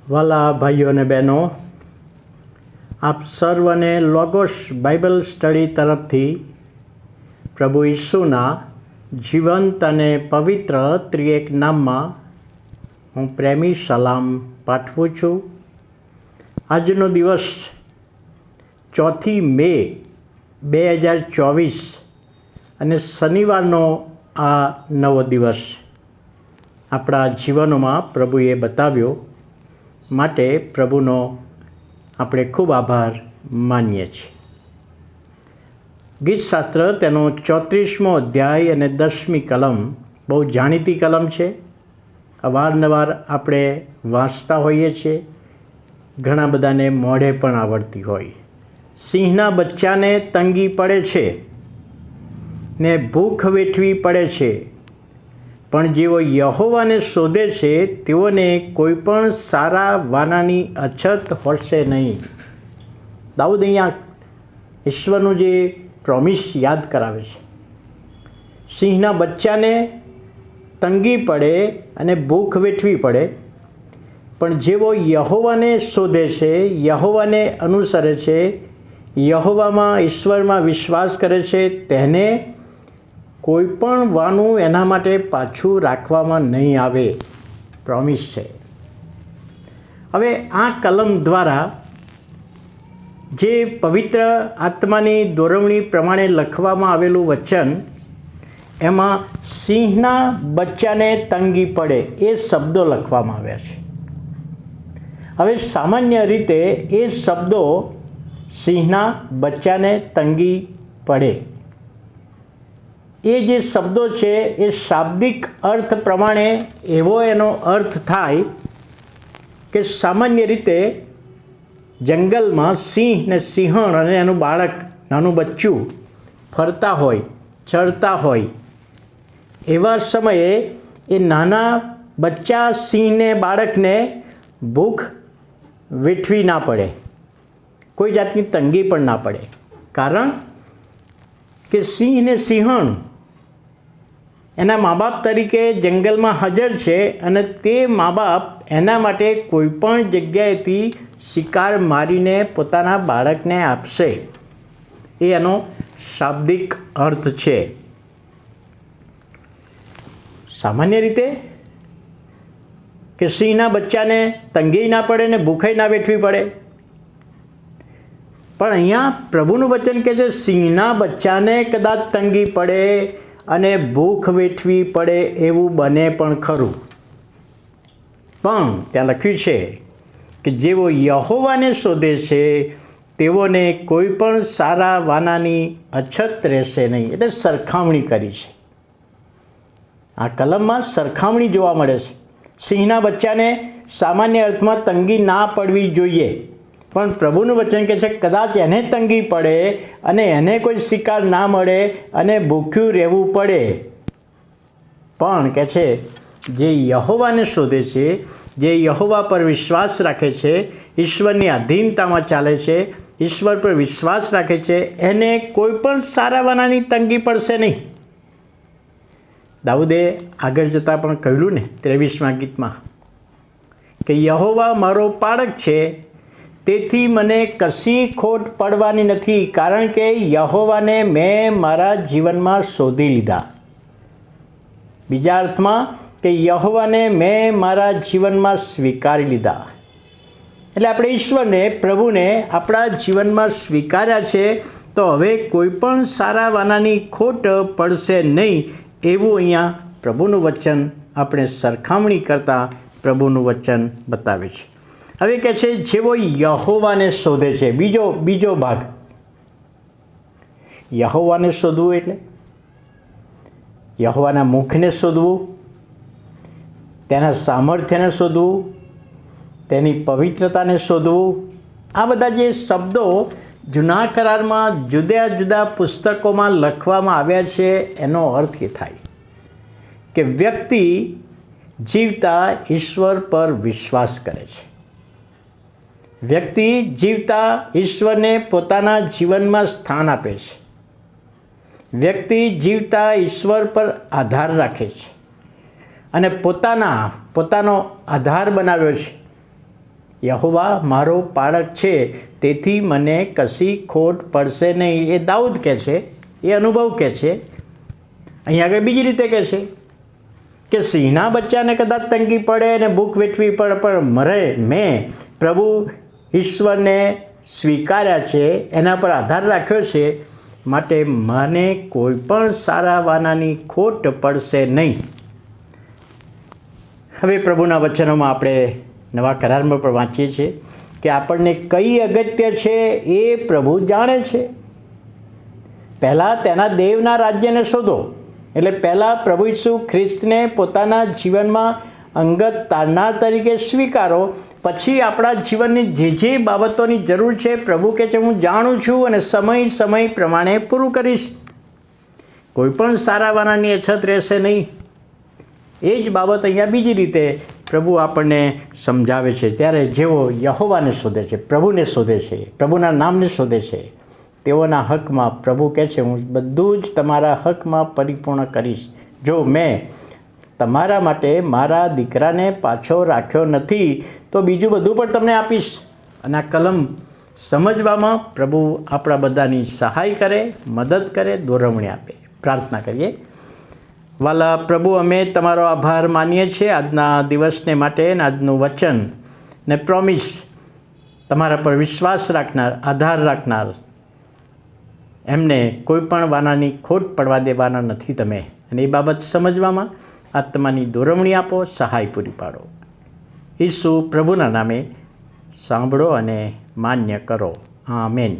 વાલા ભાઈઓ અને બહેનો, આપ સર્વને લોગોસ બાઇબલ સ્ટડી તરફથી પ્રભુ ઈસુના જીવંત અને પવિત્ર ત્રિએક નામમાં હું પ્રેમી સલામ પાઠવું છું. આજનો દિવસ 4 મે 2024 અને શનિવારનો આ નવો દિવસ આપણા જીવનોમાં પ્રભુએ બતાવ્યો માટે પ્રભુનો આપણે ખૂબ આભાર માનીએ છીએ. ગીતશાસ્ત્ર તેનો 34મો અધ્યાય અને 10મી કલમ બહુ જાણીતી કલમ છે. અવારનવાર આપણે વાંચતા હોઈએ છીએ, ઘણા બધાને મોઢે પણ આવડતી હોય. સિંહના બચ્ચાને તંગી પડે છે ને ભૂખ વેઠવી પડે છે, પણ જેઓ યહોવાને શોધે છે તેઓને કોઈ પણ સારા વાનાની અછત હોશે નહીં. દાઉદ અહીંયા ઈશ્વરનું જે પ્રોમિસ યાદ કરાવે છે. સિંહના બચ્ચાને તંગી પડે અને ભૂખ વેઠવી પડે, પણ જેઓ યહોવાને શોધે છે, યહોવાને અનુસરે છે, યહોવામાં ઈશ્વરમાં વિશ્વાસ કરે છે, તેને કોઈ પણ વાનું એના માટે પાછું રાખવામાં નહીં આવે. પ્રોમિસ છે. હવે આ કલમ દ્વારા જે પવિત્ર આત્માની દોરવણી પ્રમાણે લખવામાં આવેલું વચન, એમાં સિંહના બચ્ચાને તંગી પડે એ શબ્દો લખવામાં આવ્યા છે. હવે સામાન્ય રીતે એ શબ્દો સિંહના બચ્ચાને તંગી પડે એ જે શબ્દો છે એ શાબ્દિક અર્થ પ્રમાણે એવો એનો અર્થ થાય કે સામાન્ય રીતે જંગલમાં સિંહ ને સિંહણ અને એનું બાળક, નાનું બચ્ચું ફરતા હોય, ચરતા હોય, એવા સમયે એ નાના બચ્ચા સિંહને, બાળકને ભૂખ વેઠવી ના પડે, કોઈ જાતની તંગી પણ ના પડે. કારણ કે સિંહ ને સિંહણ એના મા બાપ તરીકે જંગલમાં હાજર છે અને તે મા બાપ એના માટે કોઈ પણ જગ્યાએથી શિકાર મારીને પોતાના બાળકને આપશે. એ એનો શાબ્દિક અર્થ છે. સામાન્ય રીતે કે સિંહના બચ્ચાને તંગી ના પડે ને ભૂખે ના વેઠવી પડે, પણ અહીંયા પ્રભુનું વચન કહે છે સિંહના બચ્ચાને કદાચ તંગી પડે અને ભૂખ વેઠવી પડે એવું બને પણ ખરું. પણ ત્યાં લખ્યું છે કે જેઓ યહોવાને શોધે છે તેઓને કોઈ પણ સારા વાનાની અછત રહેશે નહીં. એટલે સરખામણી કરી છે. આ કલમમાં સરખામણી જોવા મળે છે. સિંહના બચ્ચાને સામાન્ય અર્થમાં તંગી ના પડવી જોઈએ, પણ પ્રભુનું વચન કહે છે કદાચ એને તંગી પડે અને એને કોઈ શિકાર ના મળે અને ભૂખ્યું રહેવું પડે, પણ કહે છે જે યહોવાને શોધે છે, જે યહોવા પર વિશ્વાસ રાખે છે, ઈશ્વરની અધીનતામાં ચાલે છે, ઈશ્વર પર વિશ્વાસ રાખે છે, એને કોઈ પણ સારા વાનાની તંગી પડશે નહીં. દાઉદે આગળ જતાં પણ કહ્યું ને 23મા ગીતમાં કે યહોવા મારો પાળક છે, તેથી મને કશી ખોટ પડવાની નથી, કારણ કે યહોવાને મેં મારા જીવનમાં શોધી લીધા. બીજા અર્થમાં કે યહોવાને મેં મારા જીવનમાં સ્વીકારી લીધા. એટલે આપણે ઈશ્વરને, પ્રભુને આપણા જીવનમાં સ્વીકાર્યા છે, તો હવે કોઈ પણ સારા વાનાની ખોટ પડશે નહીં એવું અહીંયા પ્રભુનું વચન આપણે સરખામણી કરતાં પ્રભુનું વચન બતાવે છે. હવે કહે છે જેઓ યહોવાને શોધે છે. બીજો ભાગ, યહોવાને શોધવું એટલે યહોવાના મુખને શોધવું, તેના સામર્થ્યને શોધવું, તેની પવિત્રતાને શોધવું. આ બધા જે શબ્દો જૂના કરારમાં જુદા જુદા પુસ્તકોમાં લખવામાં આવ્યા છે, એનો અર્થ એ થાય કે વ્યક્તિ જીવતા ઈશ્વર પર વિશ્વાસ કરે છે. વ્યક્તિ જીવતા ઈશ્વરને પોતાના જીવનમાં સ્થાન આપે છે. વ્યક્તિ જીવતા ઈશ્વર પર આધાર રાખે છે અને પોતાનો આધાર બનાવ્યો છે. યહોવા મારો પાળક છે, તેથી મને કશી ખોટ પડશે નહીં. એ દાઉદ કહે છે, એ અનુભવ કહે છે. અહીંયા આગળ બીજી રીતે કહે છે કે સિંહના બચ્ચાને કદાચ તંગી પડે અને ભૂખ વેઠવી પડે, પણ મેં પ્રભુ ઈશ્વરને સ્વીકાર્યા છે, એના પર આધાર રાખ્યો છે, માટે મને કોઈ પણ સારા વાનાની ખોટ પડશે નહીં. હવે પ્રભુના વચનોમાં આપણે નવા કરારમાં પણ વાંચીએ છીએ કે આપણને કઈ અગત્ય છે એ પ્રભુ જાણે છે. પહેલાં તેના દેવના રાજ્યને શોધો, એટલે પહેલાં પ્રભુ ઈસુ ખ્રિસ્તને પોતાના જીવનમાં અંગત તારનાર તરીકે સ્વીકારો. પછી આપણા જીવનની જે બાબતોની જરૂર છે પ્રભુ કહે છે હું જાણું છું અને સમય પ્રમાણે પૂરું કરીશ. કોઈ પણ સારા વાનાની અછત રહેશે નહીં. એ જ બાબત અહીંયા બીજી રીતે પ્રભુ આપણને સમજાવે છે. ત્યારે જેઓ યહોવાને શોધે છે, પ્રભુને શોધે છે, પ્રભુના નામને શોધે છે, તેઓના હકમાં પ્રભુ કહે છે હું બધું જ તમારા હકમાં પરિપૂર્ણ કરીશ. જો મેં તમારા માટે મારા દીકરાને પાછો રાખ્યો નથી તો બીજું બધું પણ તમને આપીશ. અને આ કલમ સમજવામાં પ્રભુ આપણા બધાની સહાય કરે, મદદ કરે, દોરવણી આપે. પ્રાર્થના કરીએ. વાલા પ્રભુ, અમે તમારો આભાર માનીએ છીએ આજના દિવસને માટે અને આજનું વચન ને પ્રોમિસ, તમારા પર વિશ્વાસ રાખનાર, આધાર રાખનાર, એમને કોઈ પણ વાનાની ખોટ પડવા દેવાના નથી તમે. અને એ બાબત સમજવામાં આત્માની દોરવણી આપો, સહાય પૂરી પાડો. ઈસુ પ્રભુના નામે સાંભળો અને માન્ય કરો. આમેન.